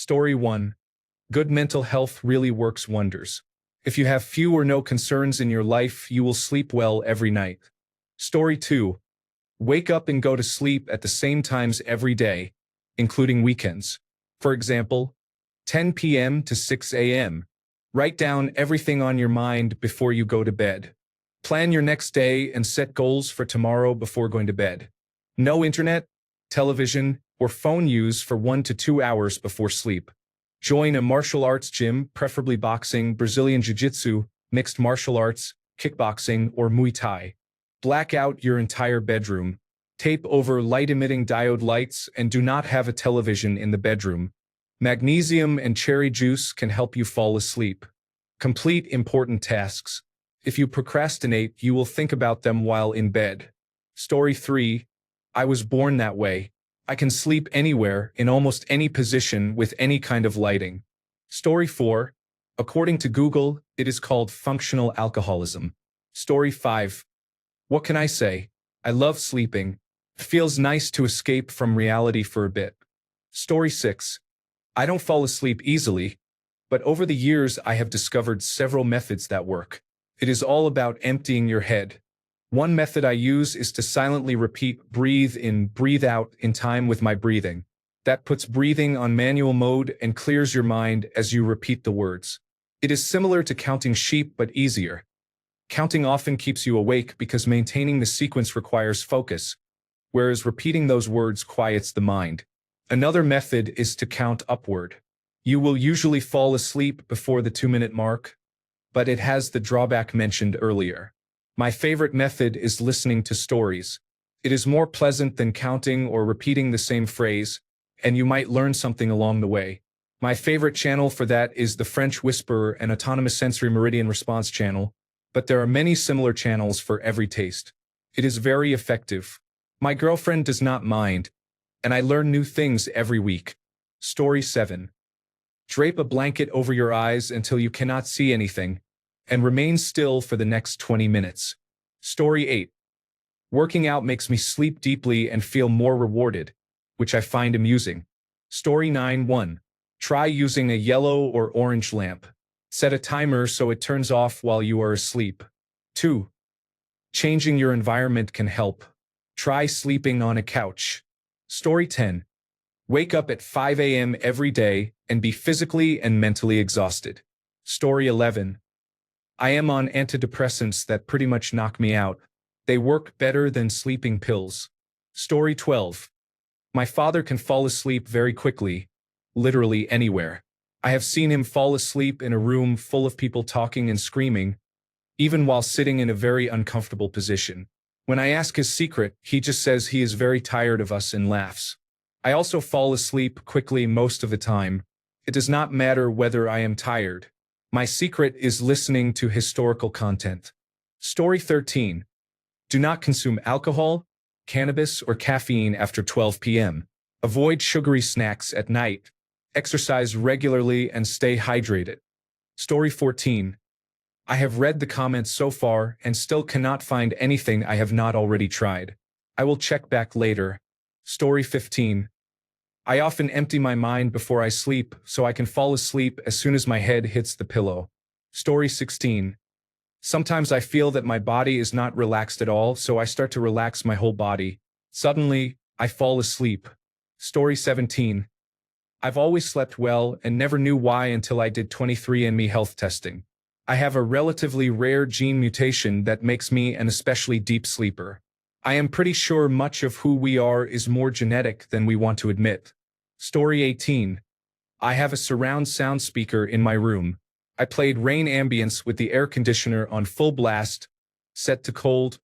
Story 1. Good mental health really works wonders. If you have few or no concerns in your life, you will sleep well every night. Story 2. Wake up and go to sleep at the same times every day, including weekends. For example, 10 p.m. to 6 a.m. Write down everything on your mind before you go to bed. Plan your next day and set goals for tomorrow before going to bed. No internet, television, or phone use for 1 to 2 hours before sleep. Join a martial arts gym, preferably boxing, Brazilian jiu-jitsu, mixed martial arts, kickboxing, or Muay Thai. Black out your entire bedroom. Tape over light-emitting diode lights and do not have a television in the bedroom. Magnesium and cherry juice can help you fall asleep. Complete important tasks. If you procrastinate, you will think about them while in bed. Story 3. I was born that way. I can sleep anywhere, in almost any position, with any kind of lighting. Story 4. According to Google, it is called functional alcoholism. Story 5. What can I say? I love sleeping. It feels nice to escape from reality for a bit. Story 6. I don't fall asleep easily, but over the years I have discovered several methods that work. It is all about emptying your head. One method I use is to silently repeat breathe in, breathe out in time with my breathing. That puts breathing on manual mode and clears your mind as you repeat the words. It is similar to counting sheep but easier. Counting often keeps you awake because maintaining the sequence requires focus, whereas repeating those words quiets the mind. Another method is to count upward. You will usually fall asleep before the 2-minute mark, but it has the drawback mentioned earlier. My favorite method is listening to stories. It is more pleasant than counting or repeating the same phrase, and you might learn something along the way. My favorite channel for that is the French Whisperer and Autonomous Sensory Meridian Response channel, but there are many similar channels for every taste. It is very effective. My girlfriend does not mind, and I learn new things every week. Story 7. Drape a blanket over your eyes until you cannot see anything, and remain still for the next 20 minutes. Story 8. Working out makes me sleep deeply and feel more rewarded, which I find amusing. Story 9. Try using a yellow or orange lamp. Set a timer so it turns off while you are asleep. 2. Changing your environment can help. Try sleeping on a couch. Story 10. Wake up at 5 a.m. every day and be physically and mentally exhausted. Story 11. I am on antidepressants that pretty much knock me out. They work better than sleeping pills. Story 12. My father can fall asleep very quickly, literally anywhere. I have seen him fall asleep in a room full of people talking and screaming, even while sitting in a very uncomfortable position. When I ask his secret, he just says he is very tired of us and laughs. I also fall asleep quickly most of the time. It does not matter whether I am tired. My secret is listening to historical content. Story 13. Do not consume alcohol, cannabis, or caffeine after 12 p.m. Avoid sugary snacks at night. Exercise regularly and stay hydrated. Story 14. I have read the comments so far and still cannot find anything I have not already tried. I will check back later. Story 15. I often empty my mind before I sleep so I can fall asleep as soon as my head hits the pillow. Story 16. Sometimes I feel that my body is not relaxed at all, so I start to relax my whole body. Suddenly, I fall asleep. Story 17. I've always slept well and never knew why until I did 23andMe health testing. I have a relatively rare gene mutation that makes me an especially deep sleeper. I am pretty sure much of who we are is more genetic than we want to admit. Story 18. I have a surround sound speaker in my room. I played rain ambience with the air conditioner on full blast, set to cold,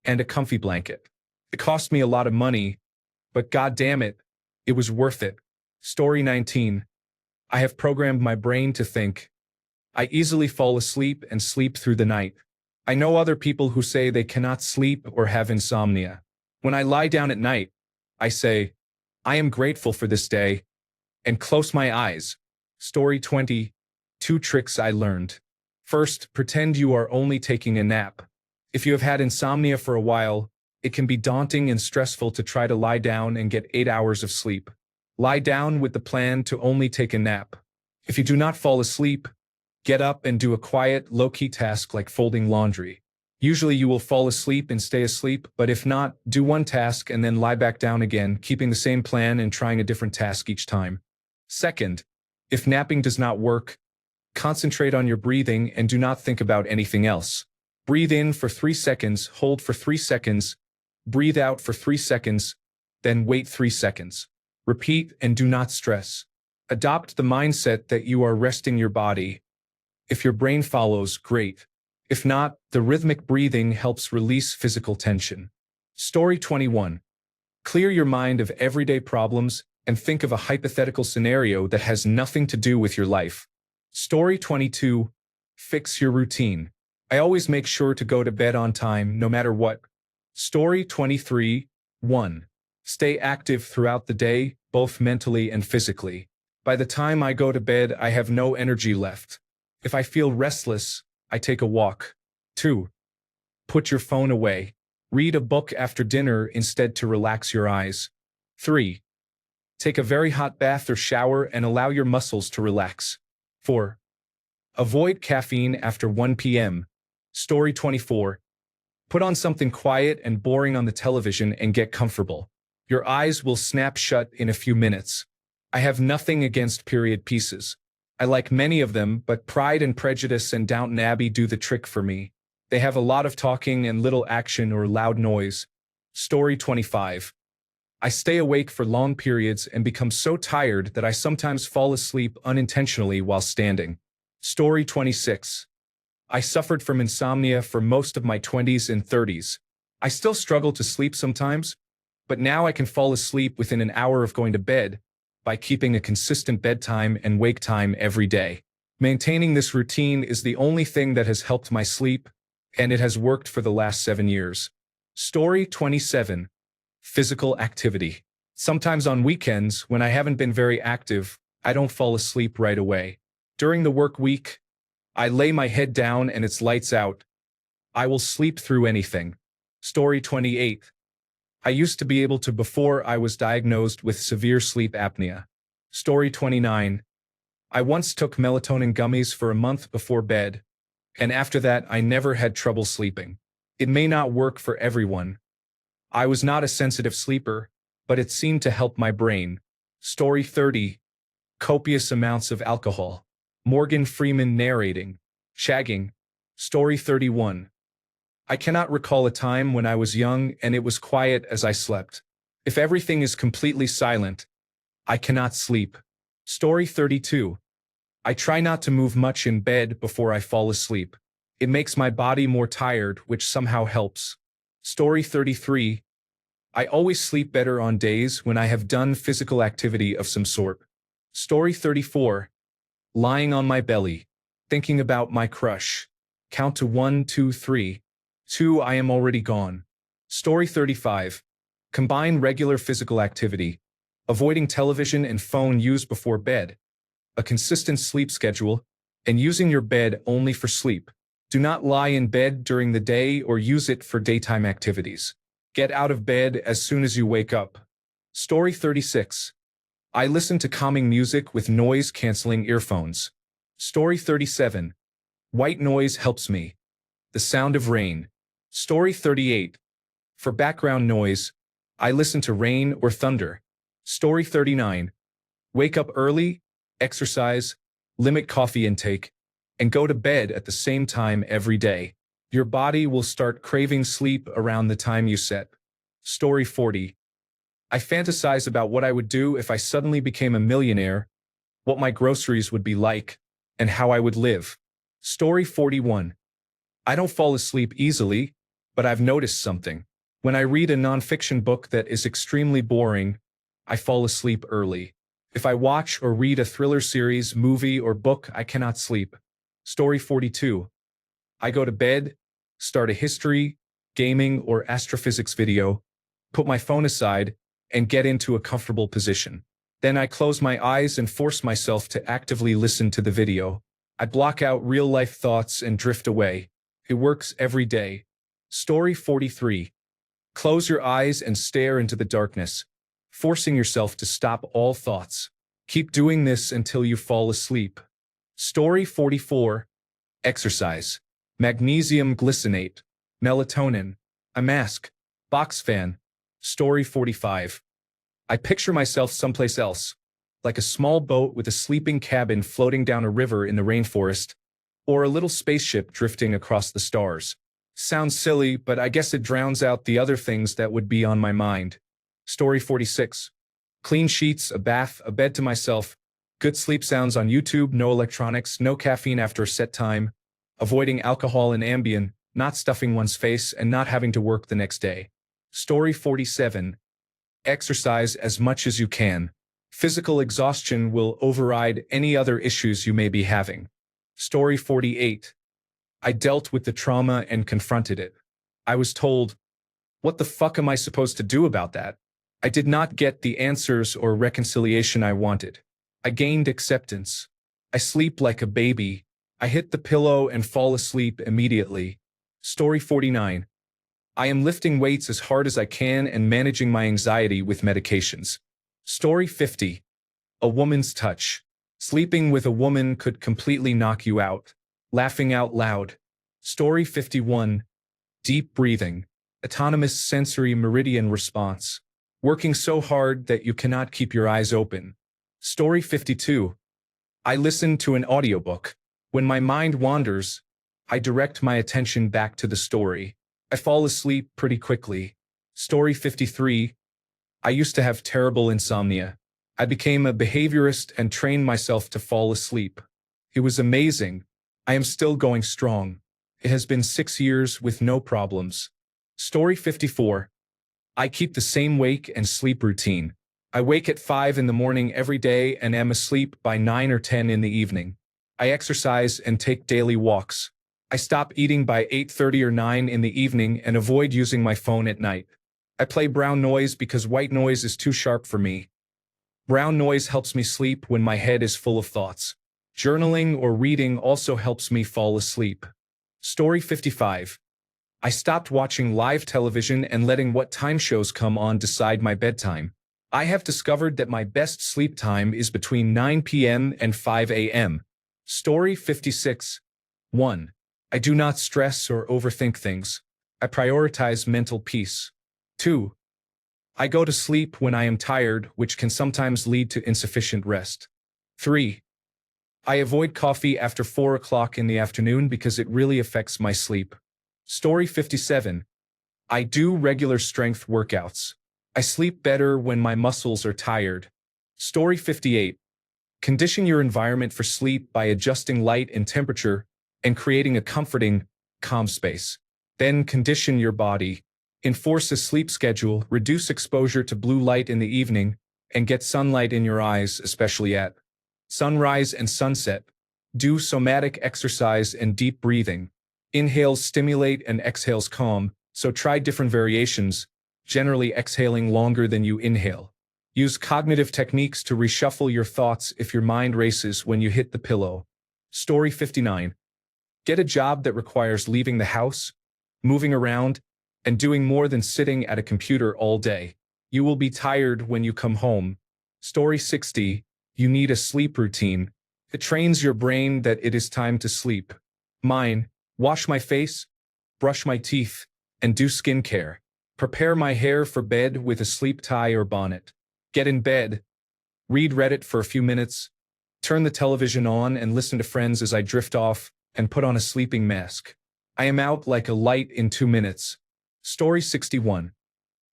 and a comfy blanket. It cost me a lot of money, but god damn it, it was worth it. Story 19. I have programmed my brain to think. I easily fall asleep and sleep through the night. I know other people who say they cannot sleep or have insomnia. When I lie down at night, I say, I am grateful for this day, and close my eyes. Story 20. 2 tricks I learned. First, pretend you are only taking a nap. If you have had insomnia for a while, it can be daunting and stressful to try to lie down and get 8 hours of sleep. Lie down with the plan to only take a nap. If you do not fall asleep, get up and do a quiet, low-key task like folding laundry. Usually you will fall asleep and stay asleep, but if not, do one task and then lie back down again, keeping the same plan and trying a different task each time. Second, if napping does not work, concentrate on your breathing and do not think about anything else. Breathe in for 3 seconds, hold for 3 seconds, breathe out for 3 seconds, then wait 3 seconds. Repeat and do not stress. Adopt the mindset that you are resting your body. If your brain follows, great. If not, the rhythmic breathing helps release physical tension. Story 21. Clear your mind of everyday problems and think of a hypothetical scenario that has nothing to do with your life. Story 22. Fix your routine. I always make sure to go to bed on time, no matter what. Story 23. 1. Stay active throughout the day, both mentally and physically. By the time I go to bed, I have no energy left. If I feel restless, I take a walk. 2. Put your phone away. Read a book after dinner instead to relax your eyes. 3. Take a very hot bath or shower and allow your muscles to relax. 4. Avoid caffeine after 1 p.m. Story 24. Put on something quiet and boring on the television and get comfortable. Your eyes will snap shut in a few minutes. I have nothing against period pieces. I like many of them, but Pride and Prejudice and Downton Abbey do the trick for me. They have a lot of talking and little action or loud noise. Story 25. I stay awake for long periods and become so tired that I sometimes fall asleep unintentionally while standing. Story 26. I suffered from insomnia for most of my 20s and 30s. I still struggle to sleep sometimes, but now I can fall asleep within an hour of going to bed by keeping a consistent bedtime and wake time every day. Maintaining this routine is the only thing that has helped my sleep, and it has worked for the last 7 years. Story 27. Physical activity. Sometimes on weekends, when I haven't been very active, I don't fall asleep right away. During the work week, I lay my head down and it's lights out. I will sleep through anything. Story 28. I used to be able to before I was diagnosed with severe sleep apnea. Story 29. I once took melatonin gummies for a month before bed, and after that I never had trouble sleeping. It may not work for everyone. I was not a sensitive sleeper, but it seemed to help my brain. Story 30. Copious amounts of alcohol. Morgan Freeman narrating. Shagging. Story 31. I cannot recall a time when I was young and it was quiet as I slept. If everything is completely silent, I cannot sleep. Story 32. I try not to move much in bed before I fall asleep. It makes my body more tired, which somehow helps. Story 33. I always sleep better on days when I have done physical activity of some sort. Story 34. Lying on my belly, thinking about my crush. Count to 1, 2, 3. 2. I am already gone. Story 35. Combine regular physical activity, avoiding television and phone use before bed, a consistent sleep schedule, and using your bed only for sleep. Do not lie in bed during the day or use it for daytime activities. Get out of bed as soon as you wake up. Story 36. I listen to calming music with noise-canceling earphones. Story 37. White noise helps me. The sound of rain. Story 38. For background noise, I listen to rain or thunder. Story 39. Wake up early, exercise, limit coffee intake, and go to bed at the same time every day. Your body will start craving sleep around the time you set. Story 40. I fantasize about what I would do if I suddenly became a millionaire, what my groceries would be like, and how I would live. Story 41. I don't fall asleep easily, but I've noticed something. When I read a nonfiction book that is extremely boring, I fall asleep early. If I watch or read a thriller series, movie, or book, I cannot sleep. Story 42. I go to bed, start a history, gaming, or astrophysics video, put my phone aside, and get into a comfortable position. Then I close my eyes and force myself to actively listen to the video. I block out real-life thoughts and drift away. It works every day. Story 43. Close your eyes and stare into the darkness. forcing yourself to stop all thoughts. Keep doing this until you fall asleep. Story 44. Exercise. Magnesium glycinate. Melatonin. A mask. Box fan. Story 45. I picture myself someplace else, like a small boat with a sleeping cabin floating down a river in the rainforest, or a little spaceship drifting across the stars. Sounds silly, but I guess it drowns out the other things that would be on my mind. Story 46. Clean sheets, a bath, a bed to myself, good sleep sounds on YouTube, no electronics, no caffeine after a set time, avoiding alcohol and Ambien, not stuffing one's face, and not having to work the next day. Story 47. Exercise as much as you can. Physical exhaustion will override any other issues you may be having. Story 48. I dealt with the trauma and confronted it. I was told, what the fuck am I supposed to do about that? I did not get the answers or reconciliation I wanted. I gained acceptance. I sleep like a baby. I hit the pillow and fall asleep immediately. Story 49. I am lifting weights as hard as I can and managing my anxiety with medications. Story 50. A woman's touch. Sleeping with a woman could completely knock you out. Laughing out loud. Story 51. Deep breathing. Autonomous sensory meridian response. Working so hard that you cannot keep your eyes open. Story 52. I listen to an audiobook. When my mind wanders, I direct my attention back to the story. I fall asleep pretty quickly. Story 53. I used to have terrible insomnia. I became a behaviorist and trained myself to fall asleep. It was amazing. I am still going strong. It has been 6 years with no problems. Story 54. I keep the same wake and sleep routine. I wake at 5 in the morning every day and am asleep by 9 or 10 in the evening. I exercise and take daily walks. I stop eating by 8:30 or 9 in the evening and avoid using my phone at night. I play brown noise because white noise is too sharp for me. Brown noise helps me sleep when my head is full of thoughts. Journaling or reading also helps me fall asleep. Story 55. I stopped watching live television and letting what time shows come on decide my bedtime. I have discovered that my best sleep time is between 9 p.m. and 5 a.m. Story 56. 1. I do not stress or overthink things. I prioritize mental peace. 2. I go to sleep when I am tired, which can sometimes lead to insufficient rest. 3. I avoid coffee after 4 o'clock in the afternoon because it really affects my sleep. Story 57. I do regular strength workouts. I sleep better when my muscles are tired. Story 58. Condition your environment for sleep by adjusting light and temperature and creating a comforting, calm space. Then condition your body. Enforce a sleep schedule, reduce exposure to blue light in the evening, and get sunlight in your eyes, especially at sunrise and sunset. Do somatic exercise and deep breathing. Inhales stimulate and exhales calm, so try different variations, generally exhaling longer than you inhale. Use cognitive techniques to reshuffle your thoughts if your mind races when you hit the pillow. Story 59. Get a job that requires leaving the house, moving around, and doing more than sitting at a computer all day. You will be tired when you come home. Story 60. You need a sleep routine. It trains your brain that it is time to sleep. Mine. Wash my face, brush my teeth, and do skincare. Prepare my hair for bed with a sleep tie or bonnet. Get in bed. Read Reddit for a few minutes. Turn the television on and listen to friends as I drift off and put on a sleeping mask. I am out like a light in 2 minutes. Story 61.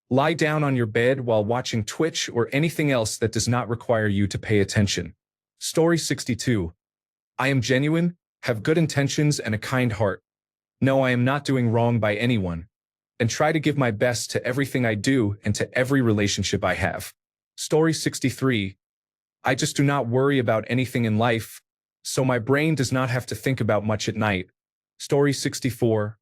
Lie down on your bed while watching Twitch or anything else that does not require you to pay attention. Story 62. I am genuine, have good intentions and a kind heart. No, I am not doing wrong by anyone, and try to give my best to everything I do and to every relationship I have. Story 63. I just do not worry about anything in life, so my brain does not have to think about much at night. Story 64.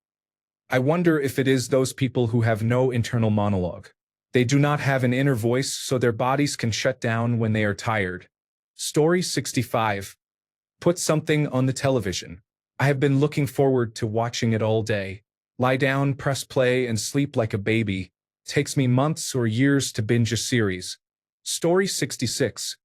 I wonder if it is those people who have no internal monologue. They do not have an inner voice, so their bodies can shut down when they are tired. Story 65. Put something on the television. I have been looking forward to watching it all day. Lie down, press play, and sleep like a baby. Takes me months or years to binge a series. Story 66.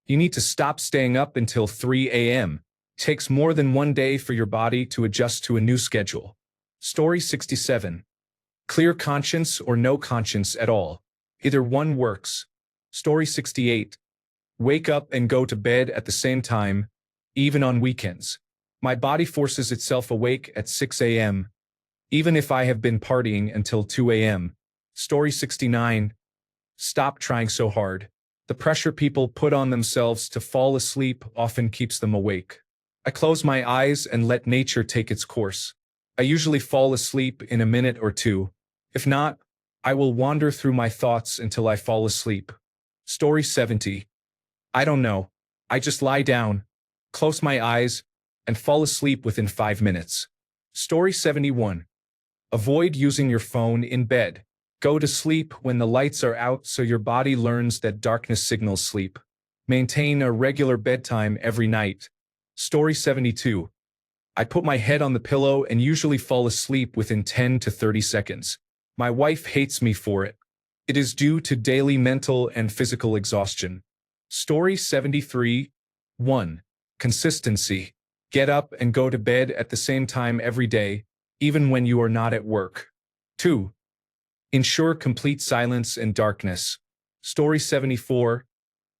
You need to stop staying up until 3 a.m. Takes more than one day for your body to adjust to a new schedule. Story 67. Clear conscience or no conscience at all. Either one works. Story 68. Wake up and go to bed at the same time, even on weekends. My body forces itself awake at 6 a.m., even if I have been partying until 2 a.m. Story 69. Stop trying so hard. The pressure people put on themselves to fall asleep often keeps them awake. I close my eyes and let nature take its course. I usually fall asleep in a minute or two. If not, I will wander through my thoughts until I fall asleep. Story 70. I don't know. I just lie down, close my eyes, and fall asleep within 5 minutes. Story 71. Avoid using your phone in bed. Go to sleep when the lights are out so your body learns that darkness signals sleep. Maintain a regular bedtime every night. Story 72. I put my head on the pillow and usually fall asleep within 10 to 30 seconds. My wife hates me for it. It is due to daily mental and physical exhaustion. Story 73. 1. Consistency. Get up and go to bed at the same time every day, even when you are not at work. 2. Ensure complete silence and darkness. Story 74.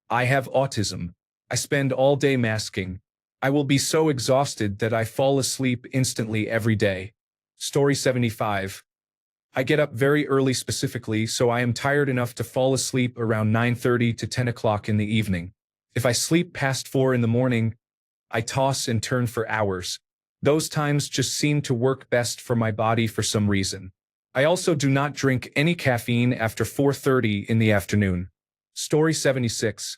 I have autism. I spend all day masking. I will be so exhausted that I fall asleep instantly every day. Story 75. I get up very early specifically, so I am tired enough to fall asleep around 9:30 to 10 o'clock in the evening. If I sleep past 4 in the morning, I toss and turn for hours. Those times just seem to work best for my body for some reason. I also do not drink any caffeine after 4:30 in the afternoon. Story 76.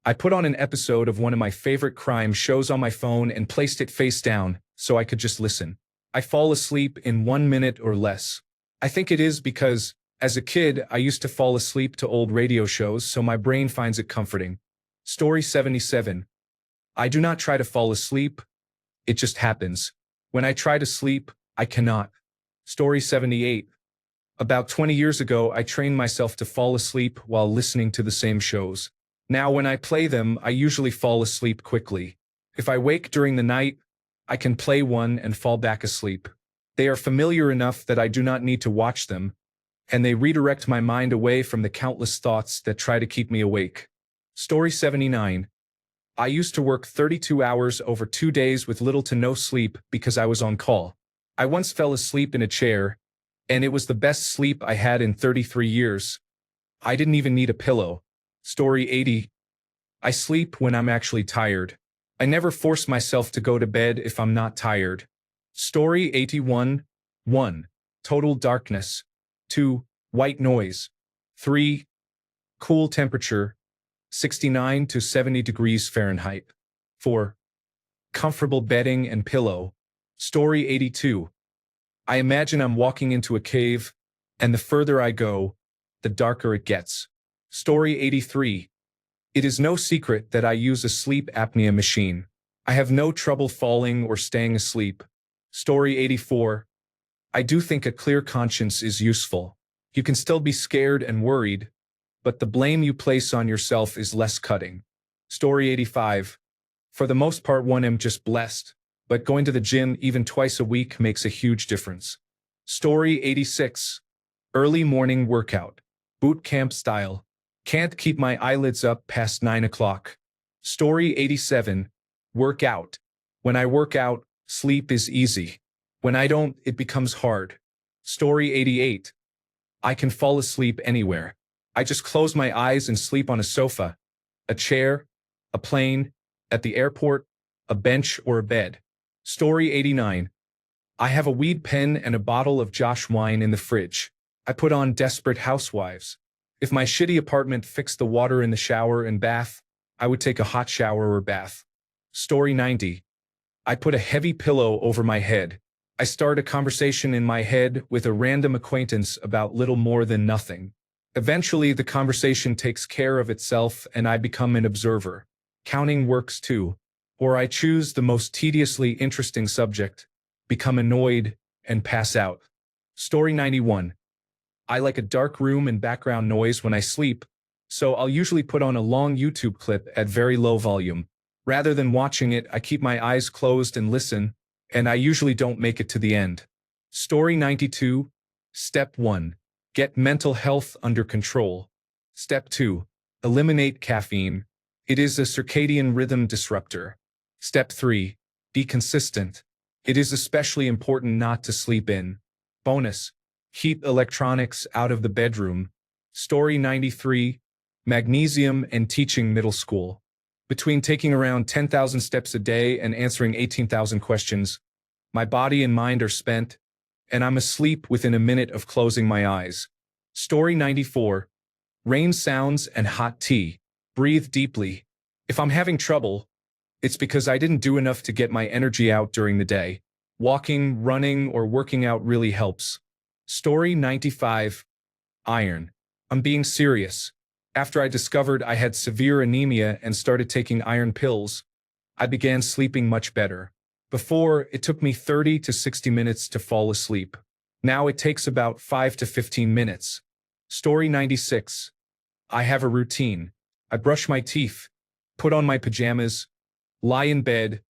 I put on an episode of one of my favorite crime shows on my phone and placed it face down so I could just listen. I fall asleep in 1 minute or less. I think it is because, as a kid, I used to fall asleep to old radio shows, so my brain finds it comforting. Story 77. I do not try to fall asleep. It just happens. When I try to sleep, I cannot. Story 78. About 20 years ago, I trained myself to fall asleep while listening to the same shows. Now when I play them, I usually fall asleep quickly. If I wake during the night, I can play one and fall back asleep. They are familiar enough that I do not need to watch them, and they redirect my mind away from the countless thoughts that try to keep me awake. Story 79. I used to work 32 hours over 2 days with little to no sleep because I was on call. I once fell asleep in a chair, and it was the best sleep I had in 33 years. I didn't even need a pillow. Story 80. I sleep when I'm actually tired. I never force myself to go to bed if I'm not tired. Story 81. 1. Total darkness. 2. White noise. 3. Cool temperature. 69 to 70 degrees Fahrenheit. 4. Comfortable bedding and pillow. Story 82. I imagine I'm walking into a cave, and the further I go, the darker it gets. Story 83. It is no secret that I use a sleep apnea machine. I have no trouble falling or staying asleep. Story 84. I do think a clear conscience is useful. You can still be scared and worried, but the blame you place on yourself is less cutting. Story 85. For the most part, one am just blessed, but going to the gym even twice a week makes a huge difference. Story 86. Early morning workout. Boot camp style. Can't keep my eyelids up past 9 o'clock. Story 87. Work out. When I work out, sleep is easy. When I don't, it becomes hard. Story 88. I can fall asleep anywhere. I just close my eyes and sleep on a sofa, a chair, a plane, at the airport, a bench, or a bed. Story 89. I have a weed pen and a bottle of Josh wine in the fridge. I put on Desperate Housewives. If my shitty apartment fixed the water in the shower and bath, I would take a hot shower or bath. Story 90. I put a heavy pillow over my head. I start a conversation in my head with a random acquaintance about little more than nothing. Eventually, the conversation takes care of itself and I become an observer. Counting works too. Or I choose the most tediously interesting subject, become annoyed, and pass out. Story 91. I like a dark room and background noise when I sleep, so I'll usually put on a long YouTube clip at very low volume. Rather than watching it, I keep my eyes closed and listen, and I usually don't make it to the end. Story 92. Step 1. Get mental health under control. Step 2. Eliminate caffeine. It is a circadian rhythm disruptor. Step 3. Be consistent. It is especially important not to sleep in. Bonus. Keep electronics out of the bedroom. Story 93. Magnesium and teaching middle school. Between taking around 10,000 steps a day and answering 18,000 questions, my body and mind are spent, and I'm asleep within a minute of closing my eyes. Story 94. Rain sounds and hot tea. Breathe deeply. If I'm having trouble, it's because I didn't do enough to get my energy out during the day. Walking, running, or working out really helps. Story 95. Iron. I'm being serious. After I discovered I had severe anemia and started taking iron pills, I began sleeping much better. Before, it took me 30 to 60 minutes to fall asleep. Now it takes about 5 to 15 minutes. Story 96. I have a routine. I brush my teeth, put on my pajamas, lie in bed,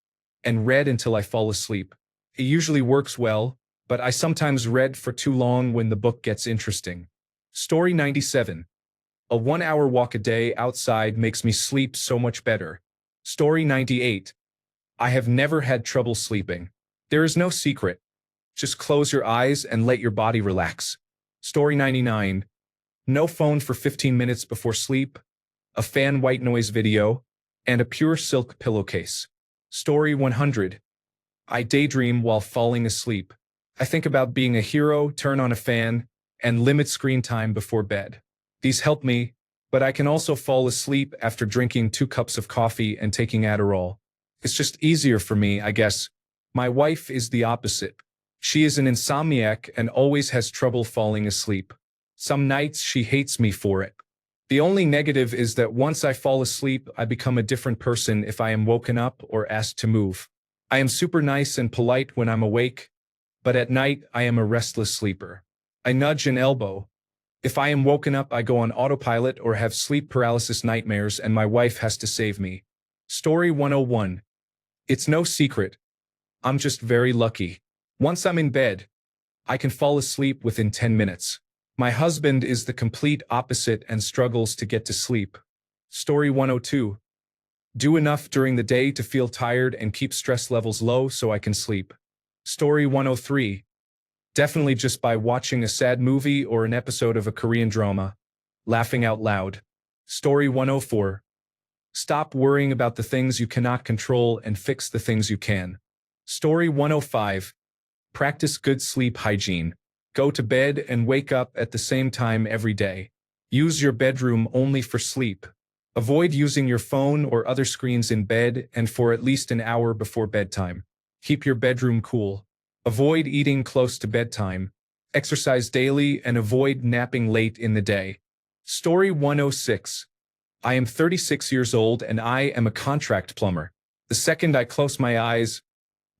and read until I fall asleep. It usually works well, but I sometimes read for too long when the book gets interesting. Story 97. A 1-hour walk a day outside makes me sleep so much better. Story 98. I have never had trouble sleeping. There is no secret. Just close your eyes and let your body relax. Story 99. No phone for 15 minutes before sleep, a fan white noise video, and a pure silk pillowcase. Story 100. I daydream while falling asleep. I think about being a hero, turn on a fan, and limit screen time before bed. These help me, but I can also fall asleep after drinking 2 cups of coffee and taking Adderall. It's just easier for me, I guess. My wife is the opposite. She is an insomniac and always has trouble falling asleep. Some nights she hates me for it. The only negative is that once I fall asleep, I become a different person if I am woken up or asked to move. I am super nice and polite when I'm awake, but at night I am a restless sleeper. I nudge and elbow. If I am woken up, I go on autopilot or have sleep paralysis nightmares and my wife has to save me. Story 101. It's no secret. I'm just very lucky. Once I'm in bed, I can fall asleep within 10 minutes. My husband is the complete opposite and struggles to get to sleep. Story 102. Do enough during the day to feel tired and keep stress levels low so I can sleep. Story 103. Definitely just by watching a sad movie or an episode of a Korean drama. Laughing out loud. Story 104. Stop worrying about the things you cannot control and fix the things you can. Story 105. Practice good sleep hygiene. Go to bed and wake up at the same time every day. Use your bedroom only for sleep. Avoid using your phone or other screens in bed and for at least an hour before bedtime. Keep your bedroom cool. Avoid eating close to bedtime. Exercise daily and avoid napping late in the day. Story 106. I am 36 years old and I am a contract plumber. The second I close my eyes,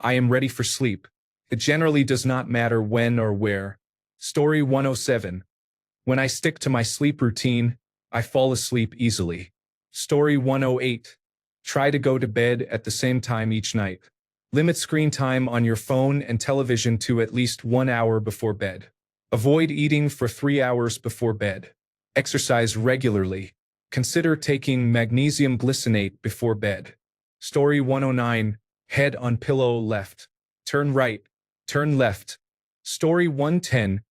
I am ready for sleep. It generally does not matter when or where. Story 107. When I stick to my sleep routine, I fall asleep easily. Story 108. Try to go to bed at the same time each night. Limit screen time on your phone and television to at least 1 hour before bed. Avoid eating for 3 hours before bed. Exercise regularly. Consider taking magnesium glycinate before bed. Story 109. Head on pillow left. Turn right. Turn left. Story 110.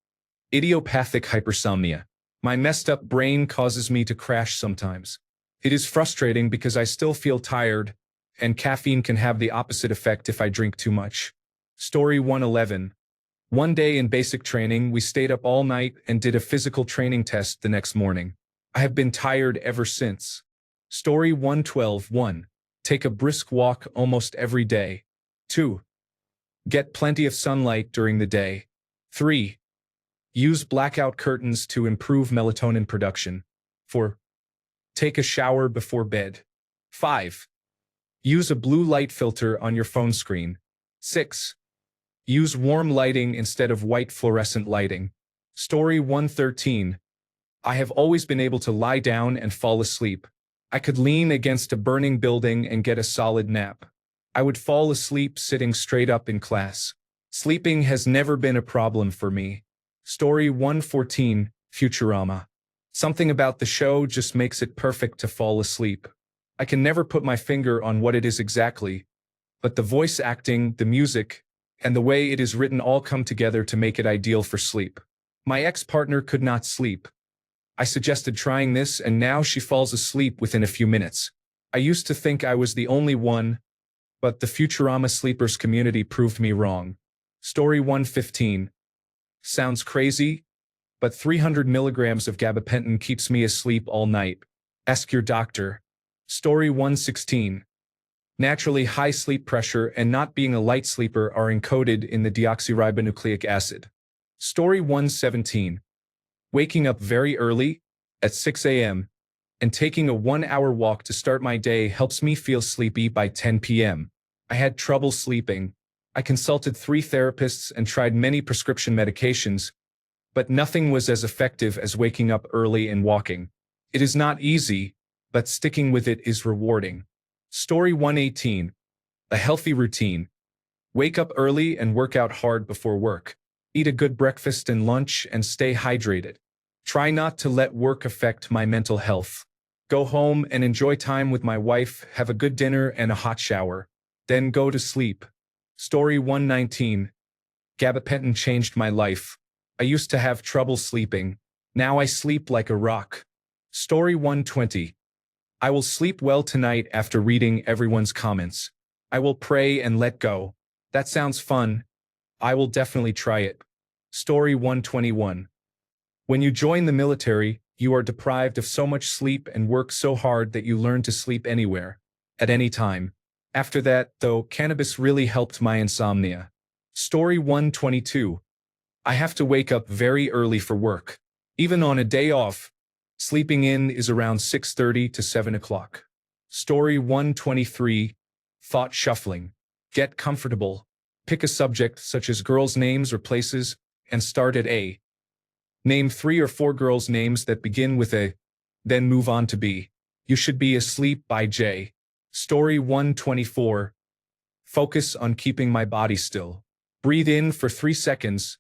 Idiopathic hypersomnia. My messed up brain causes me to crash sometimes. It is frustrating because I still feel tired, and caffeine can have the opposite effect if I drink too much. Story 111. One day in basic training, we stayed up all night and did a physical training test the next morning. I have been tired ever since. Story 112. 1. Take a brisk walk almost every day. 2. Get plenty of sunlight during the day. 3. Use blackout curtains to improve melatonin production. 4. Take a shower before bed. 5. Use a blue light filter on your phone screen. 6. Use warm lighting instead of white fluorescent lighting. Story 113. I have always been able to lie down and fall asleep. I could lean against a burning building and get a solid nap. I would fall asleep sitting straight up in class. Sleeping has never been a problem for me. Story 114, Futurama. Something about the show just makes it perfect to fall asleep. I can never put my finger on what it is exactly, but the voice acting, the music, and the way it is written all come together to make it ideal for sleep. My ex-partner could not sleep. I suggested trying this, and now she falls asleep within a few minutes. I used to think I was the only one, but the Futurama sleepers community proved me wrong. Story 115. Sounds crazy, but 300 milligrams of gabapentin keeps me asleep all night. Ask your doctor. Story 116. Naturally high sleep pressure and not being a light sleeper are encoded in the deoxyribonucleic acid. Story 117. Waking up very early, at 6 a.m., and taking a 1-hour walk to start my day helps me feel sleepy by 10 p.m. I had trouble sleeping. I consulted 3 therapists and tried many prescription medications, but nothing was as effective as waking up early and walking. It is not easy, but sticking with it is rewarding. Story 118. A healthy routine. Wake up early and work out hard before work. Eat a good breakfast and lunch and stay hydrated. Try not to let work affect my mental health. Go home and enjoy time with my wife, have a good dinner and a hot shower. Then go to sleep. Story 119. Gabapentin changed my life. I used to have trouble sleeping. Now I sleep like a rock. Story 120. I will sleep well tonight after reading everyone's comments. I will pray and let go. That sounds fun. I will definitely try it. Story 121. When you join the military, you are deprived of so much sleep and work so hard that you learn to sleep anywhere, at any time. After that, though, cannabis really helped my insomnia. Story 122. I have to wake up very early for work. Even on a day off, sleeping in is around 6:30 to 7 o'clock. Story 123. Thought shuffling. Get comfortable. Pick a subject such as girls' names or places, and start at A. Name 3 or 4 girls' names that begin with A, then move on to B. You should be asleep by J. Story 124. Focus on keeping my body still. Breathe in for 3 seconds,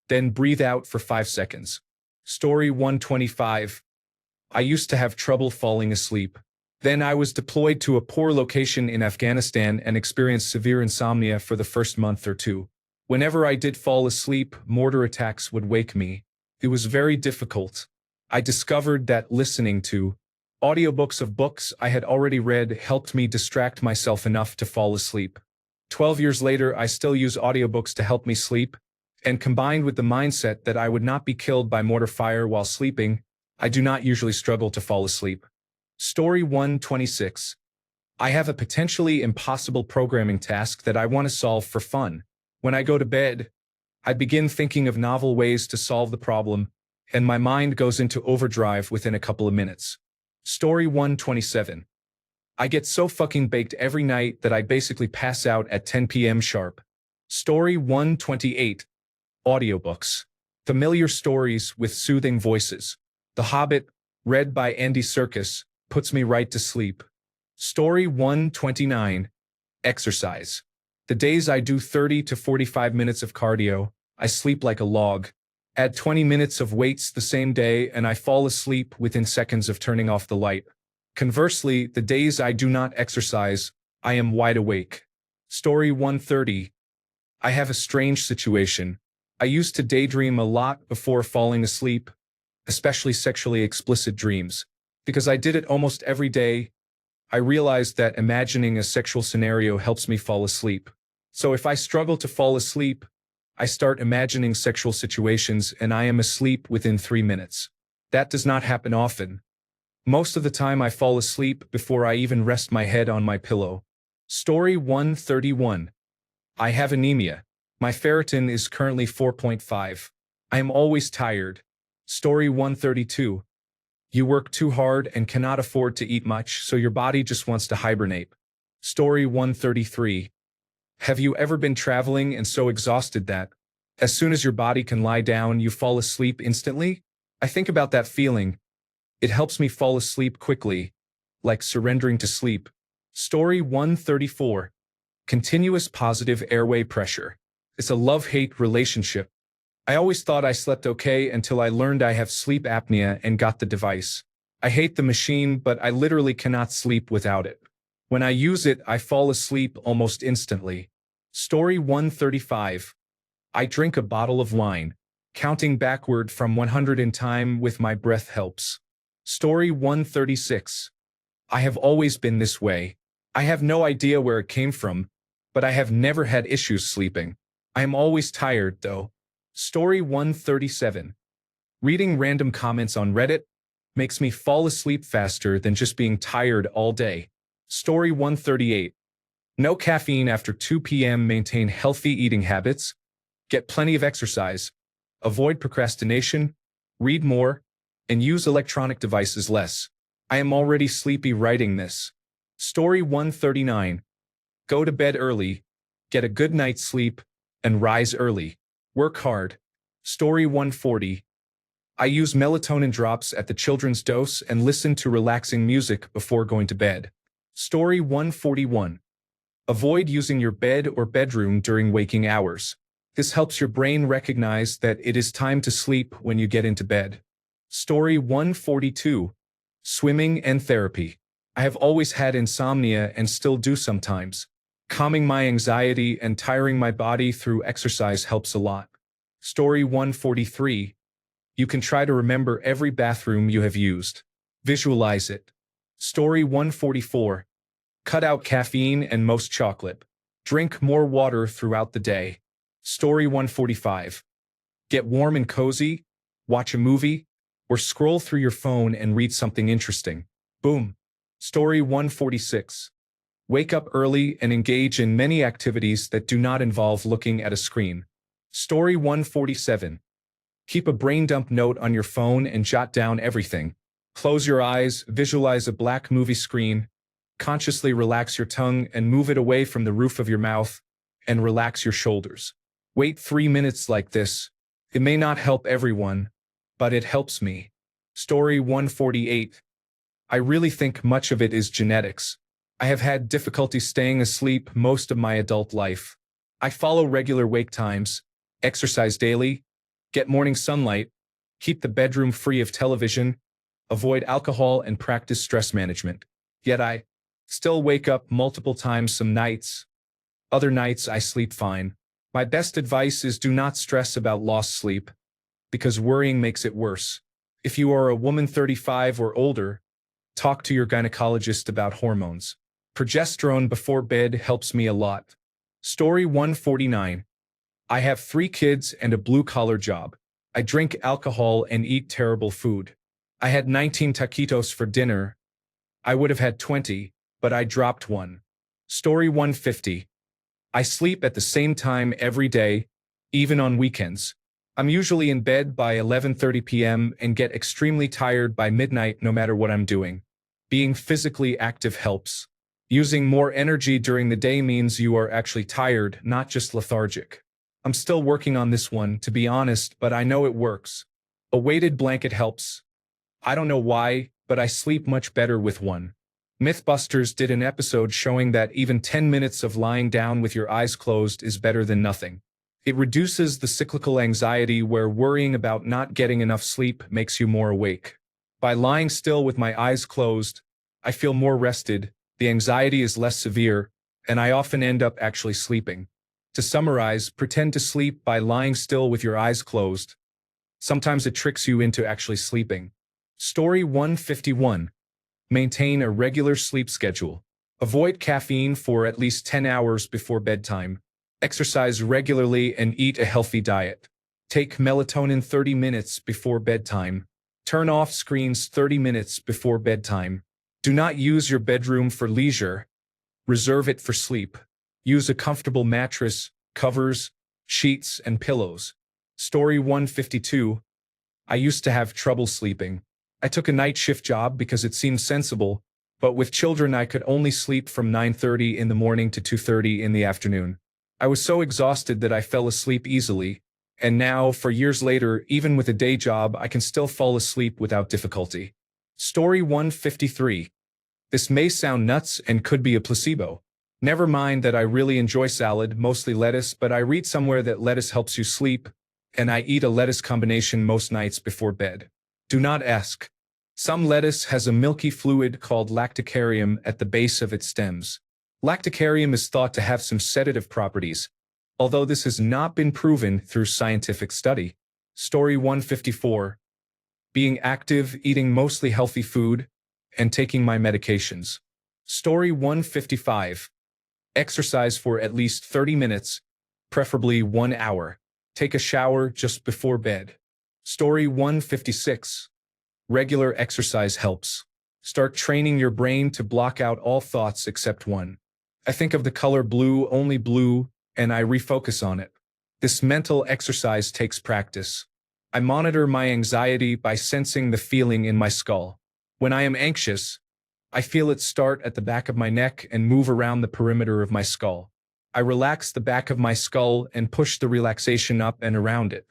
then breathe out for 5 seconds. Story 125. I used to have trouble falling asleep. Then I was deployed to a poor location in Afghanistan and experienced severe insomnia for the first month or 2. Whenever I did fall asleep, mortar attacks would wake me. It was very difficult. I discovered that listening to audiobooks of books I had already read helped me distract myself enough to fall asleep. 12 years later, I still use audiobooks to help me sleep, and combined with the mindset that I would not be killed by mortar fire while sleeping, I do not usually struggle to fall asleep. Story 126. I have a potentially impossible programming task that I want to solve for fun. When I go to bed, I begin thinking of novel ways to solve the problem, and my mind goes into overdrive within a couple of minutes. Story 127. I get so fucking baked every night that I basically pass out at 10 p.m. sharp. Story 128. Audiobooks. Familiar stories with soothing voices. The Hobbit, read by Andy Serkis, puts me right to sleep. Story 129. Exercise. The days I do 30 to 45 minutes of cardio, I sleep like a log. Add 20 minutes of weights the same day and I fall asleep within seconds of turning off the light. Conversely, the days I do not exercise, I am wide awake. Story 130. I have a strange situation. I used to daydream a lot before falling asleep, especially sexually explicit dreams. Because I did it almost every day, I realized that imagining a sexual scenario helps me fall asleep. So if I struggle to fall asleep, I start imagining sexual situations and I am asleep within 3 minutes. That does not happen often. Most of the time I fall asleep before I even rest my head on my pillow. Story 131. I have anemia. My ferritin is currently 4.5. I am always tired. Story 132. You work too hard and cannot afford to eat much, so your body just wants to hibernate. Story 133. Have you ever been traveling and so exhausted that, as soon as your body can lie down, you fall asleep instantly? I think about that feeling. It helps me fall asleep quickly, like surrendering to sleep. Story 134. Continuous positive airway pressure. It's a love-hate relationship. I always thought I slept okay until I learned I have sleep apnea and got the device. I hate the machine, but I literally cannot sleep without it. When I use it, I fall asleep almost instantly. Story 135. I drink a bottle of wine. Counting backward from 100 in time with my breath helps. Story 136. I have always been this way. I have no idea where it came from, but I have never had issues sleeping. I am always tired, though. Story 137. Reading random comments on Reddit makes me fall asleep faster than just being tired all day. Story 138. No caffeine after 2 p.m. Maintain healthy eating habits. Get plenty of exercise. Avoid procrastination. Read more. And use electronic devices less. I am already sleepy writing this. Story 139. Go to bed early. Get a good night's sleep. And rise early. Work hard. Story 140. I use melatonin drops at the children's dose and listen to relaxing music before going to bed. Story 141. Avoid using your bed or bedroom during waking hours. This helps your brain recognize that it is time to sleep when you get into bed. Story 142. Swimming and therapy. I have always had insomnia and still do sometimes. Calming my anxiety and tiring my body through exercise helps a lot. Story 143. You can try to remember every bathroom you have used. Visualize it. Story 144. Cut out caffeine and most chocolate. Drink more water throughout the day. Story 145. Get warm and cozy, watch a movie, or scroll through your phone and read something interesting. Boom. Story 146. Wake up early and engage in many activities that do not involve looking at a screen. Story 147. Keep a brain dump note on your phone and jot down everything. Close your eyes, visualize a black movie screen, consciously relax your tongue and move it away from the roof of your mouth, and relax your shoulders. Wait 3 minutes like this. It may not help everyone, but it helps me. Story 148. I really think much of it is genetics. I have had difficulty staying asleep most of my adult life. I follow regular wake times, exercise daily, get morning sunlight, keep the bedroom free of television, avoid alcohol and practice stress management. Yet I still wake up multiple times some nights. Other nights I sleep fine. My best advice is do not stress about lost sleep, because worrying makes it worse. If you are a woman 35 or older, talk to your gynecologist about hormones. Progesterone before bed helps me a lot. Story 149. I have 3 kids and a blue-collar job. I drink alcohol and eat terrible food. I had 19 taquitos for dinner. I would have had 20, but I dropped one. Story 150. I sleep at the same time every day, even on weekends. I'm usually in bed by 11:30 p.m. and get extremely tired by midnight no matter what I'm doing. Being physically active helps. Using more energy during the day means you are actually tired, not just lethargic. I'm still working on this one, to be honest, but I know it works. A weighted blanket helps. I don't know why, but I sleep much better with one. Mythbusters did an episode showing that even 10 minutes of lying down with your eyes closed is better than nothing. It reduces the cyclical anxiety where worrying about not getting enough sleep makes you more awake. By lying still with my eyes closed, I feel more rested, the anxiety is less severe, and I often end up actually sleeping. To summarize, pretend to sleep by lying still with your eyes closed. Sometimes it tricks you into actually sleeping. Story 151. Maintain a regular sleep schedule. Avoid caffeine for at least 10 hours before bedtime. Exercise regularly and eat a healthy diet. Take melatonin 30 minutes before bedtime. Turn off screens 30 minutes before bedtime. Do not use your bedroom for leisure. Reserve it for sleep. Use a comfortable mattress, covers, sheets, and pillows. Story 152. I used to have trouble sleeping. I took a night shift job because it seemed sensible, but with children I could only sleep from 9:30 in the morning to 2:30 in the afternoon. I was so exhausted that I fell asleep easily, And now, for years later, even with a day job, I can still fall asleep without difficulty. Story 153. This may sound nuts and could be a placebo. Never mind that I really enjoy salad, mostly lettuce, but I read somewhere that lettuce helps you sleep, and I eat a lettuce combination most nights before bed. Do not ask. Some lettuce has a milky fluid called lacticarium at the base of its stems. Lacticarium is thought to have some sedative properties, although this has not been proven through scientific study. Story 154. Being active, eating mostly healthy food, and taking my medications. Story 155. Exercise for at least 30 minutes, preferably 1 hour. Take a shower just before bed. Story 156. Regular exercise helps. Start training your brain to block out all thoughts except one. I think of the color blue, only blue, and I refocus on it. This mental exercise takes practice. I monitor my anxiety by sensing the feeling in my skull. When I am anxious, I feel it start at the back of my neck and move around the perimeter of my skull. I relax the back of my skull and push the relaxation up and around it.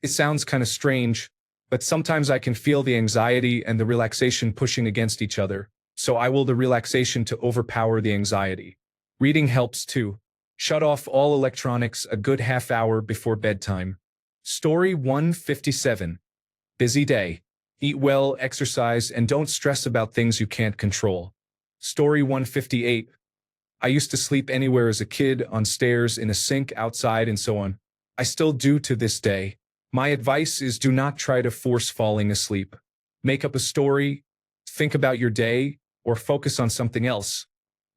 It sounds kind of strange, but sometimes I can feel the anxiety and the relaxation pushing against each other, so I will the relaxation to overpower the anxiety. Reading helps too. Shut off all electronics a good half hour before bedtime. Story 157. Busy day. Eat well, exercise, and don't stress about things you can't control. Story 158. I used to sleep anywhere as a kid, on stairs, in a sink, outside, and so on. I still do to this day. My advice is do not try to force falling asleep. Make up a story, think about your day, or focus on something else,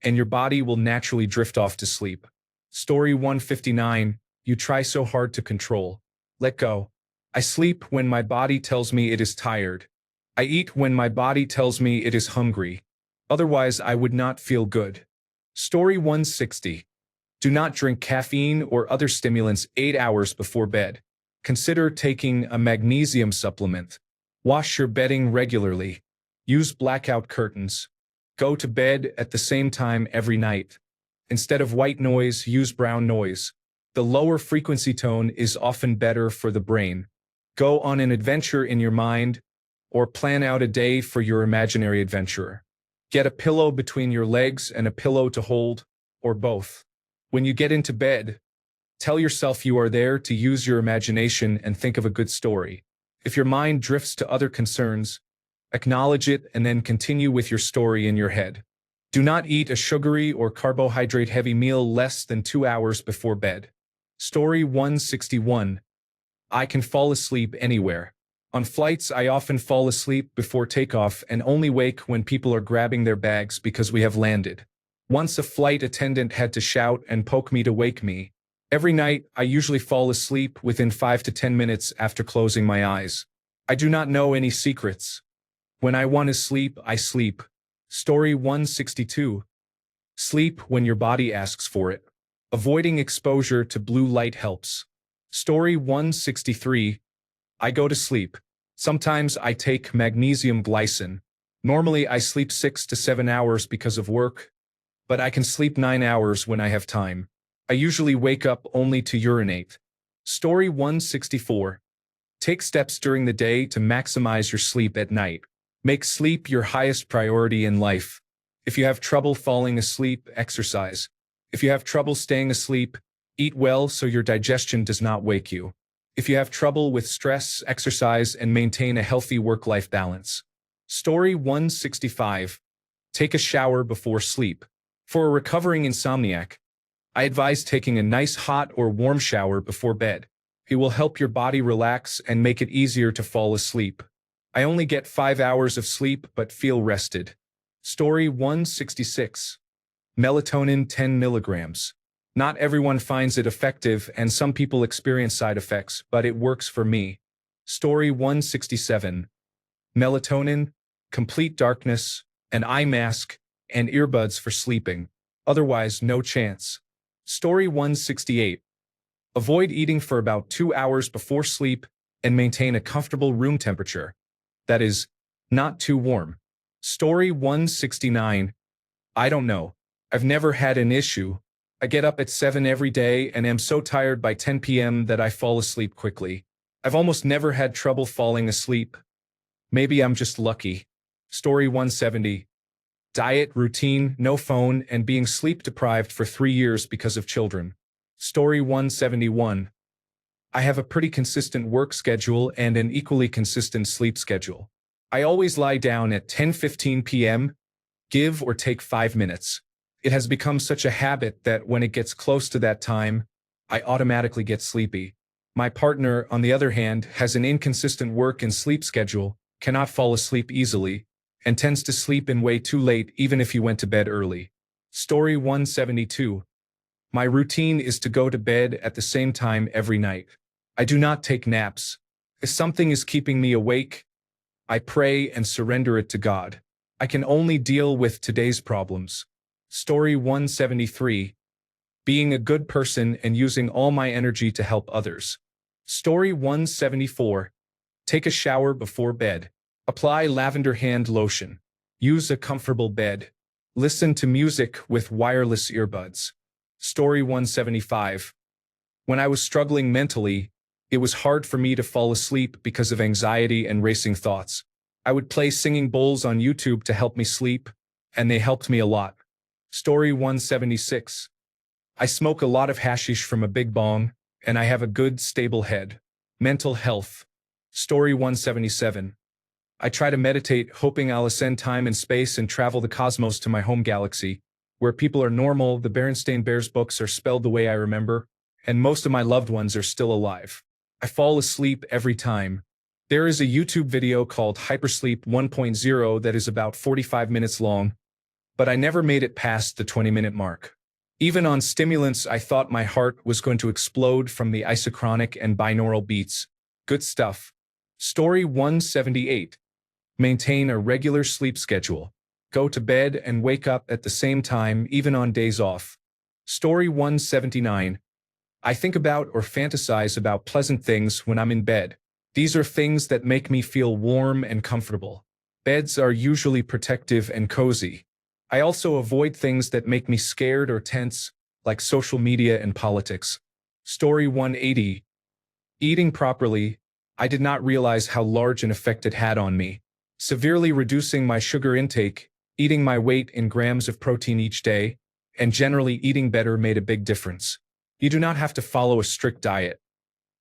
and your body will naturally drift off to sleep. Story 159. You try so hard to control. Let go. I sleep when my body tells me it is tired. I eat when my body tells me it is hungry. Otherwise, I would not feel good. Story 160. Do not drink caffeine or other stimulants 8 hours before bed. Consider taking a magnesium supplement. Wash your bedding regularly. Use blackout curtains. Go to bed at the same time every night. Instead of white noise, use brown noise. The lower frequency tone is often better for the brain. Go on an adventure in your mind, or plan out a day for your imaginary adventurer. Get a pillow between your legs and a pillow to hold, or both. When you get into bed, tell yourself you are there to use your imagination and think of a good story. If your mind drifts to other concerns, acknowledge it and then continue with your story in your head. Do not eat a sugary or carbohydrate-heavy meal less than 2 hours before bed. Story 161. I can fall asleep anywhere. On flights, I often fall asleep before takeoff and only wake when people are grabbing their bags because we have landed. Once a flight attendant had to shout and poke me to wake me. Every night, I usually fall asleep within 5 to 10 minutes after closing my eyes. I do not know any secrets. When I want to sleep, I sleep. Story 162. Sleep when your body asks for it. Avoiding exposure to blue light helps. Story 163. I go to sleep. Sometimes I take magnesium glycine. Normally I sleep 6 to 7 hours because of work, but I can sleep 9 hours when I have time. I usually wake up only to urinate. Story 164. Take steps during the day to maximize your sleep at night. Make sleep your highest priority in life. If you have trouble falling asleep, exercise. If you have trouble staying asleep, eat well so your digestion does not wake you. If you have trouble with stress, exercise and maintain a healthy work-life balance. Story 165. Take a shower before sleep. For a recovering insomniac, I advise taking a nice hot or warm shower before bed. It will help your body relax and make it easier to fall asleep. I only get 5 hours of sleep but feel rested. Story 166. Melatonin 10 milligrams. Not everyone finds it effective and some people experience side effects, but it works for me. Story 167. Melatonin, complete darkness, an eye mask, and earbuds for sleeping. Otherwise, no chance. Story 168. Avoid eating for about 2 hours before sleep and maintain a comfortable room temperature. That is, not too warm. Story 169. I don't know. I've never had an issue, I get up at 7 every day and am so tired by 10 p.m. that I fall asleep quickly. I've almost never had trouble falling asleep. Maybe I'm just lucky. Story 170. Diet, routine, no phone, and being sleep deprived for 3 years because of children. Story 171. I have a pretty consistent work schedule and an equally consistent sleep schedule. I always lie down at 10:15 p.m., give or take 5 minutes. It has become such a habit that when it gets close to that time, I automatically get sleepy. My partner, on the other hand, has an inconsistent work and sleep schedule, cannot fall asleep easily, and tends to sleep in way too late even if he went to bed early. Story 172. My routine is to go to bed at the same time every night. I do not take naps. If something is keeping me awake, I pray and surrender it to God. I can only deal with today's problems. Story 173. Being a good person and using all my energy to help others. Story 174. Take a shower before bed. Apply lavender hand lotion. Use a comfortable bed. Listen to music with wireless earbuds. Story 175. When I was struggling mentally, it was hard for me to fall asleep because of anxiety and racing thoughts. I would play singing bowls on YouTube to help me sleep, and they helped me a lot. Story 176. I smoke a lot of hashish from a big bong, and I have a good, stable head. Mental health. Story 177. I try to meditate, hoping I'll ascend time and space and travel the cosmos to my home galaxy, where people are normal, the Berenstain Bears books are spelled the way I remember, and most of my loved ones are still alive. I fall asleep every time. There is a YouTube video called Hypersleep 1.0 that is about 45 minutes long, but I never made it past the 20-minute mark. Even on stimulants, I thought my heart was going to explode from the isochronic and binaural beats. Good stuff. Story 178. Maintain a regular sleep schedule. Go to bed and wake up at the same time, even on days off. Story 179. I think about or fantasize about pleasant things when I'm in bed. These are things that make me feel warm and comfortable. Beds are usually protective and cozy. I also avoid things that make me scared or tense, like social media and politics. Story 180. Eating properly. I did not realize how large an effect it had on me. Severely reducing my sugar intake, eating my weight in grams of protein each day, and generally eating better made a big difference. You do not have to follow a strict diet.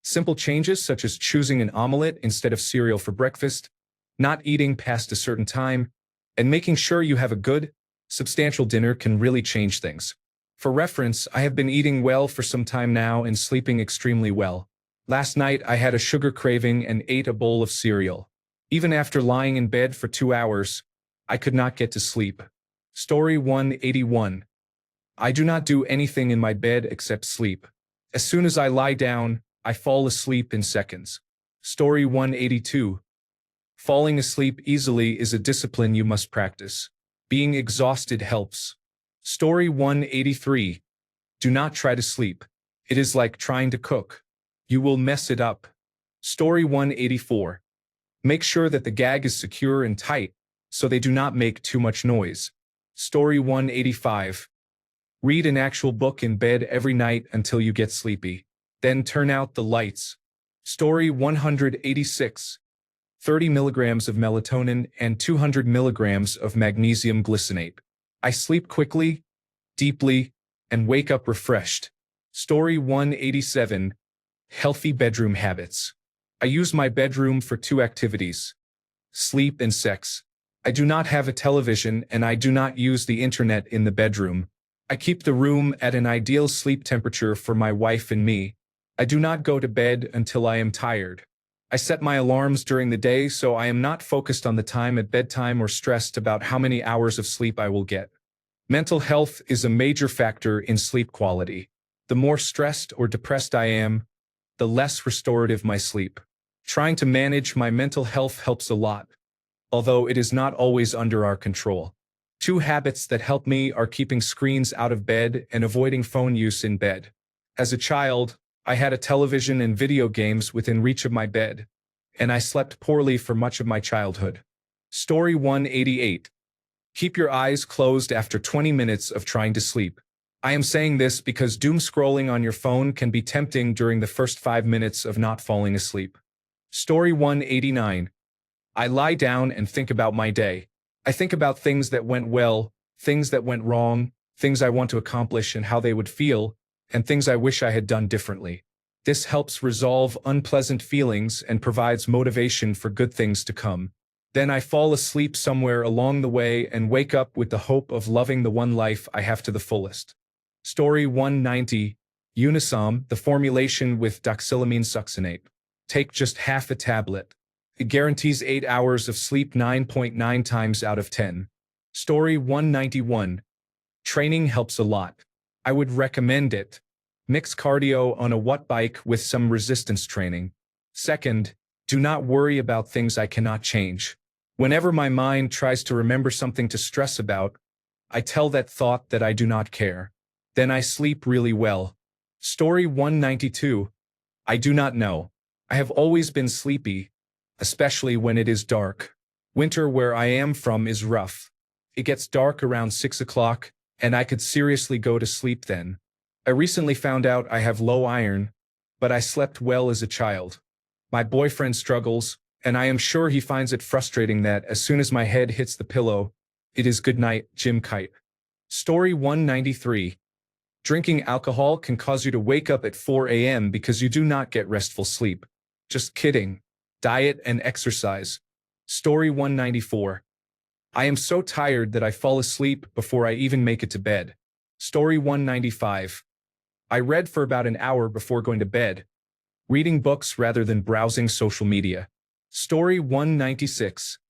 Simple changes such as choosing an omelet instead of cereal for breakfast, not eating past a certain time, and making sure you have a good, substantial dinner can really change things. For reference, I have been eating well for some time now and sleeping extremely well. Last night I had a sugar craving and ate a bowl of cereal. Even after lying in bed for 2 hours, I could not get to sleep. Story 181. I do not do anything in my bed except sleep. As soon as I lie down, I fall asleep in seconds. Story 182. Falling asleep easily is a discipline you must practice. Being exhausted helps. Story 183. Do not try to sleep. It is like trying to cook. You will mess it up. Story 184. Make sure that the gag is secure and tight, so they do not make too much noise. Story 185. Read an actual book in bed every night until you get sleepy. Then turn out the lights. Story 186. 30 milligrams of melatonin and 200 milligrams of magnesium glycinate. I sleep quickly, deeply, and wake up refreshed. Story 187. Healthy bedroom habits. I use my bedroom for 2 activities: sleep and sex. I do not have a television and I do not use the internet in the bedroom. I keep the room at an ideal sleep temperature for my wife and me. I do not go to bed until I am tired. I set my alarms during the day so I am not focused on the time at bedtime or stressed about how many hours of sleep I will get. Mental health is a major factor in sleep quality. The more stressed or depressed I am, the less restorative my sleep. Trying to manage my mental health helps a lot, although it is not always under our control. 2 habits that help me are keeping screens out of bed and avoiding phone use in bed. As a child, I had a television and video games within reach of my bed, and I slept poorly for much of my childhood. Story 188. Keep your eyes closed after 20 minutes of trying to sleep. I am saying this because doom scrolling on your phone can be tempting during the first 5 minutes of not falling asleep. Story 189. I lie down and think about my day. I think about things that went well, things that went wrong, things I want to accomplish and how they would feel, and things I wish I had done differently. This helps resolve unpleasant feelings and provides motivation for good things to come. Then I fall asleep somewhere along the way and wake up with the hope of loving the one life I have to the fullest. Story 190. Unisom, the formulation with doxylamine succinate. Take just half a tablet. It guarantees 8 hours of sleep 9.9 times out of 10. Story 191. Training helps a lot. I would recommend it. Mix cardio on a watt bike with some resistance training. Second, do not worry about things I cannot change. Whenever my mind tries to remember something to stress about, I tell that thought that I do not care. Then I sleep really well. Story 192. I do not know. I have always been sleepy, especially when it is dark. Winter where I am from is rough. It gets dark around 6 o'clock, and I could seriously go to sleep then. I recently found out I have low iron, but I slept well as a child. My boyfriend struggles, and I am sure he finds it frustrating that as soon as my head hits the pillow, it is good night, Jim Kite. Story 193. Drinking alcohol can cause you to wake up at 4 a.m. because you do not get restful sleep. Just kidding. Diet and exercise. Story 194. I am so tired that I fall asleep before I even make it to bed. Story 195. I read for about an hour before going to bed, reading books rather than browsing social media. Story 196.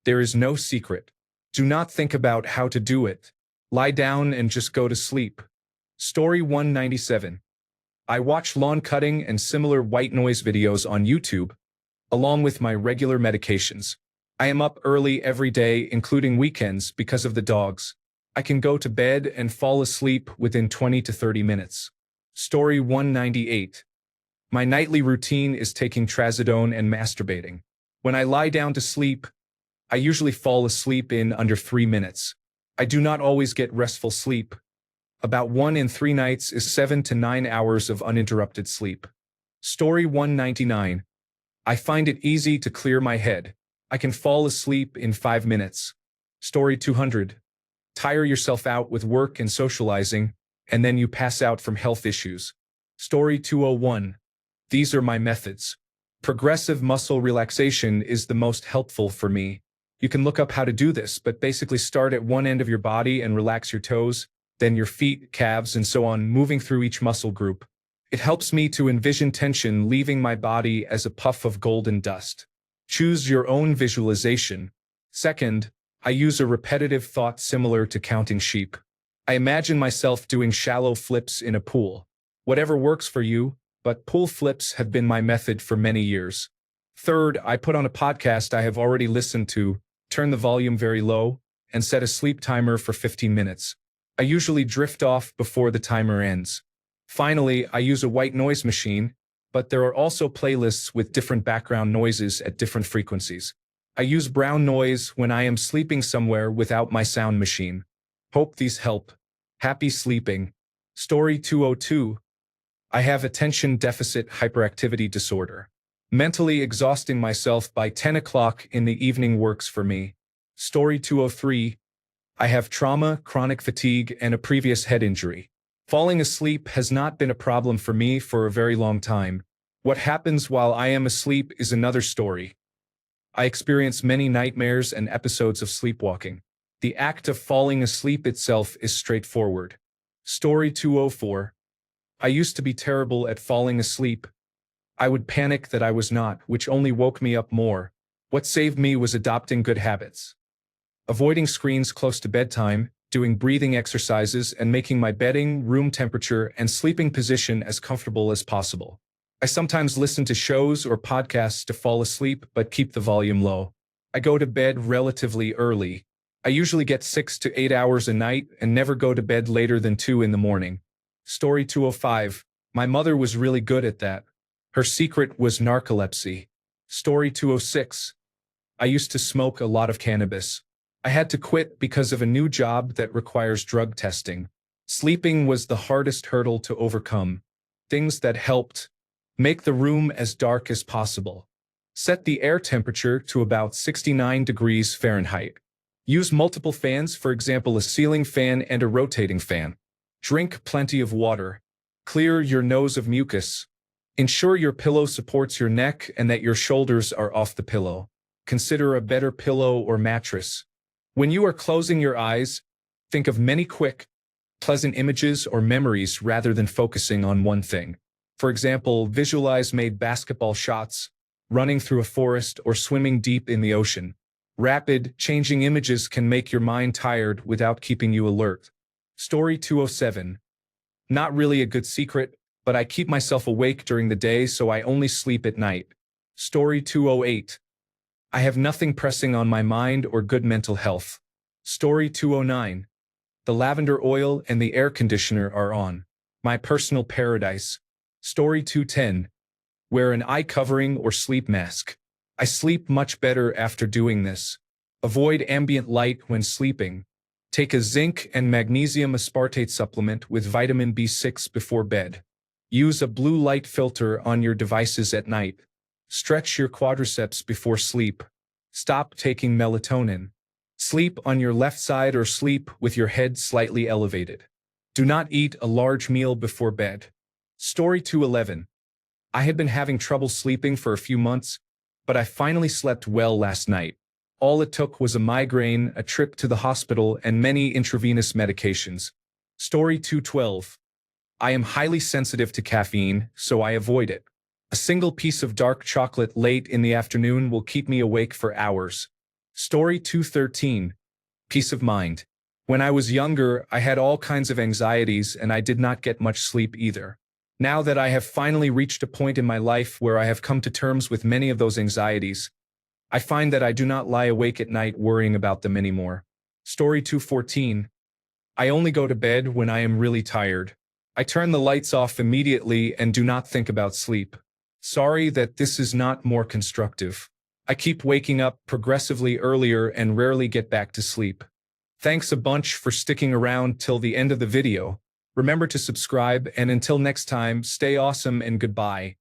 There is no secret. Do not think about how to do it. Lie down and just go to sleep. Story 197. I watch lawn cutting and similar white noise videos on YouTube, along with my regular medications. I am up early every day, including weekends, because of the dogs. I can go to bed and fall asleep within 20 to 30 minutes. Story 198. My nightly routine is taking trazodone and masturbating. When I lie down to sleep, I usually fall asleep in under 3 minutes. I do not always get restful sleep. About 1 in 3 nights is 7 to 9 hours of uninterrupted sleep. Story 199. I find it easy to clear my head. I can fall asleep in 5 minutes. Story 200. Tire yourself out with work and socializing, and then you pass out from health issues. Story 201. These are my methods. Progressive muscle relaxation is the most helpful for me. You can look up how to do this, but basically start at one end of your body and relax your toes, then your feet, calves, and so on, moving through each muscle group. It helps me to envision tension leaving my body as a puff of golden dust. Choose your own visualization. Second, I use a repetitive thought similar to counting sheep. I imagine myself doing shallow flips in a pool. Whatever works for you, but pool flips have been my method for many years. Third, I put on a podcast I have already listened to, turn the volume very low, and set a sleep timer for 15 minutes. I usually drift off before the timer ends. Finally, I use a white noise machine, but there are also playlists with different background noises at different frequencies. I use brown noise when I am sleeping somewhere without my sound machine. Hope these help. Happy sleeping. Story 202. I have attention deficit hyperactivity disorder. Mentally exhausting myself by 10 o'clock in the evening works for me. Story 203. I have trauma, chronic fatigue, and a previous head injury. Falling asleep has not been a problem for me for a very long time. What happens while I am asleep is another story. I experience many nightmares and episodes of sleepwalking. The act of falling asleep itself is straightforward. Story 204. I used to be terrible at falling asleep. I would panic that I was not, which only woke me up more. What saved me was adopting good habits. Avoiding screens close to bedtime, doing breathing exercises, and making my bedding, room temperature, and sleeping position as comfortable as possible. I sometimes listen to shows or podcasts to fall asleep but keep the volume low. I go to bed relatively early. I usually get 6 to 8 hours a night and never go to bed later than 2 in the morning. Story 205. My mother was really good at that. Her secret was narcolepsy. Story 206. I used to smoke a lot of cannabis. I had to quit because of a new job that requires drug testing. Sleeping was the hardest hurdle to overcome. Things that helped: make the room as dark as possible. Set the air temperature to about 69 degrees Fahrenheit. Use multiple fans, for example, a ceiling fan and a rotating fan. Drink plenty of water. Clear your nose of mucus. Ensure your pillow supports your neck and that your shoulders are off the pillow. Consider a better pillow or mattress. When you are closing your eyes, think of many quick, pleasant images or memories rather than focusing on one thing. For example, visualize made basketball shots, running through a forest, or swimming deep in the ocean. Rapid, changing images can make your mind tired without keeping you alert. Story 207. Not really a good secret, but I keep myself awake during the day so I only sleep at night. Story 208. I have nothing pressing on my mind or good mental health. Story 209. The lavender oil and the air conditioner are on. My personal paradise. Story 210. Wear an eye covering or sleep mask. I sleep much better after doing this. Avoid ambient light when sleeping. Take a zinc and magnesium aspartate supplement with vitamin B6 before bed. Use a blue light filter on your devices at night. Stretch your quadriceps before sleep. Stop taking melatonin. Sleep on your left side or sleep with your head slightly elevated. Do not eat a large meal before bed. Story 211. I had been having trouble sleeping for a few months, but I finally slept well last night. All it took was a migraine, a trip to the hospital, and many intravenous medications. Story 212. I am highly sensitive to caffeine, so I avoid it. A single piece of dark chocolate late in the afternoon will keep me awake for hours. Story 213. Peace of mind. When I was younger, I had all kinds of anxieties and I did not get much sleep either. Now that I have finally reached a point in my life where I have come to terms with many of those anxieties, I find that I do not lie awake at night worrying about them anymore. Story 214. I only go to bed when I am really tired. I turn the lights off immediately and do not think about sleep. Sorry that this is not more constructive. I keep waking up progressively earlier and rarely get back to sleep. Thanks a bunch for sticking around till the end of the video. Remember to subscribe, and until next time, stay awesome and goodbye.